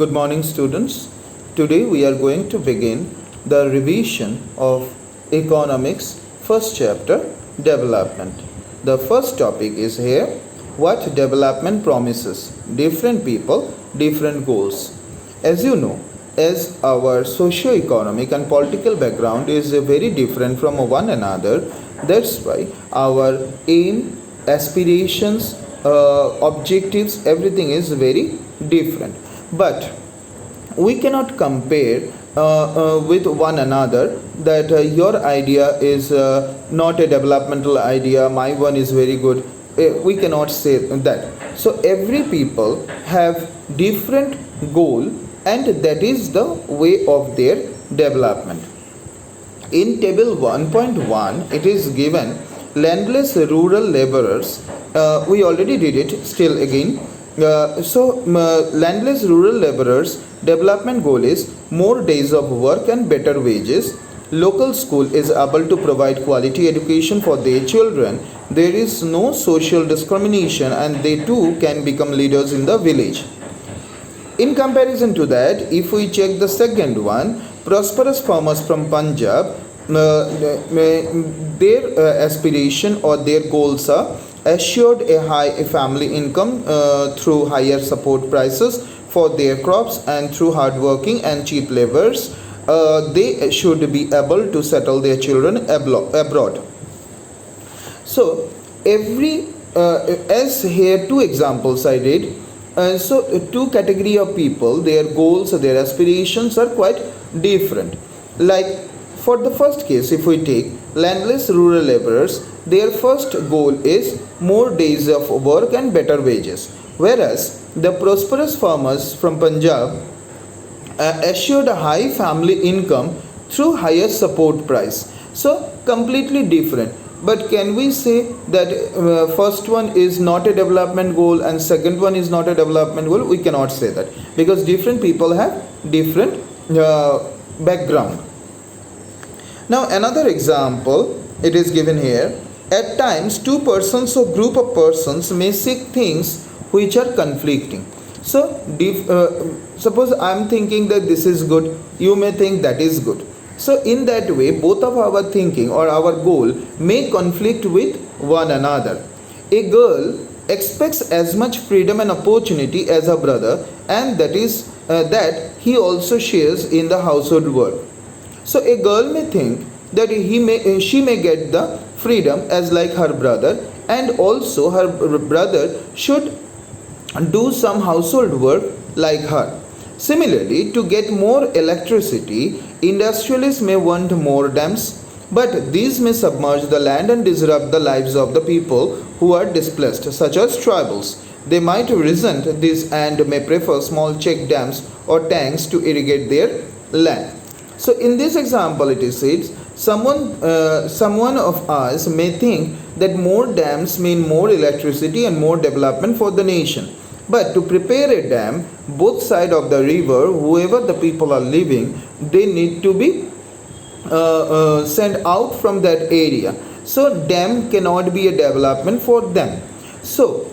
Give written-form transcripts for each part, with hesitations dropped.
Good morning, students. Today we are going to begin the revision of economics first chapter, development. The first topic is here, what development promises. Different people, different goals. As you know, as our socio-economic and political background is very different from one another, that's why our aim, aspirations, objectives, everything is very different. But we cannot compare with one another that your idea is not a developmental idea, my one is very good. We cannot say that. So every people have different goal, and that is the way of their development. In table 1.1 it is given landless rural laborers. We already did it, still again. Landless rural laborers development goal is more days of work and better wages. Local school is able to provide quality education for their children. There is no social discrimination, and they too can become leaders in the village. In comparison to that, if we check the second one, prosperous farmers from Punjab, their aspiration or their goals are assured a high family income through higher support prices for their crops, and through hardworking and cheap laborers. They should be able to settle their children abroad. So every as here two examples I did. Two category of people, their goals, their aspirations are quite different. Like for the first case, if we take landless rural laborers, their first goal is more days of work and better wages, whereas the prosperous farmers from Punjab assured a high family income through higher support price. So completely different. But can we say that first one is not a development goal and second one is not a development goal? We cannot say that, because different people have different background. Now another example, it is given here. At times two persons or group of persons may seek things which are conflicting. So suppose I am thinking that this is good, you may think that is good. So in that way, both of our thinking or our goal may conflict with one another. A girl expects as much freedom and opportunity as her brother, and that is that he also shares in the household work. So a girl may think that she may get the freedom as like her brother, and also her brother should do some household work like her. Similarly, to get more electricity, industrialists may want more dams, but these may submerge the land and disrupt the lives of the people who are displaced, such as tribals. They might resent this and may prefer small check dams or tanks to irrigate their land. So in this example it is said, someone of us may think that more dams mean more electricity and more development for the nation. But to prepare a dam, both sides of the river, whoever the people are living, they need to be sent out from that area. So dam cannot be a development for them. So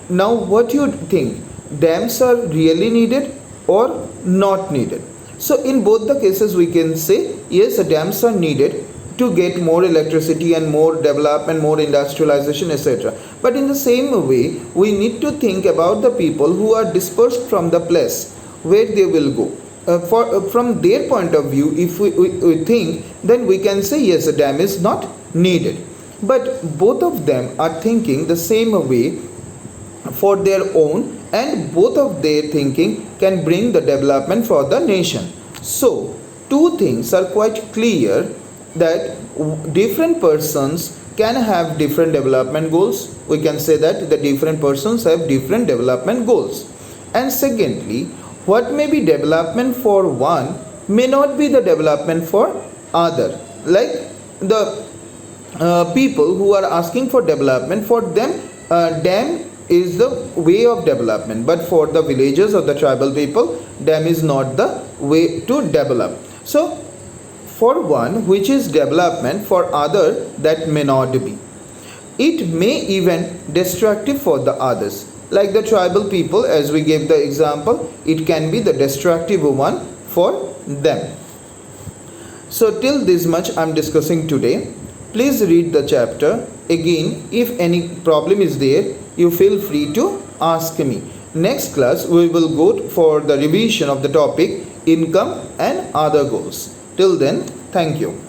now what you think? Dams are really needed or not needed? So in both the cases we can say yes, dams are needed to get more electricity and more development, more industrialization, etc. But in the same way, we need to think about the people who are dispersed from the place where they will go. From their point of view, if we think, then we can say yes, a dam is not needed. But both of them are thinking the same way for their own, and both of their thinking can bring the development for the nation. So two things are quite clear, that different persons can have different development goals. We can say that the different persons have different development goals. And secondly, what may be development for one may not be the development for other. Like the people who are asking for development, for them dam is the way of development, but for the villagers or the tribal people, dam is not the way to develop. So for one which is development, for other that may not be. It may even destructive for the others. Like the tribal people, as we gave the example, it can be the destructive one for them. So till this much I am discussing today. Please read the chapter. Again, if any problem is there, you feel free to ask me. Next class we will go for the revision of the topic income and other goals. Till then, thank you.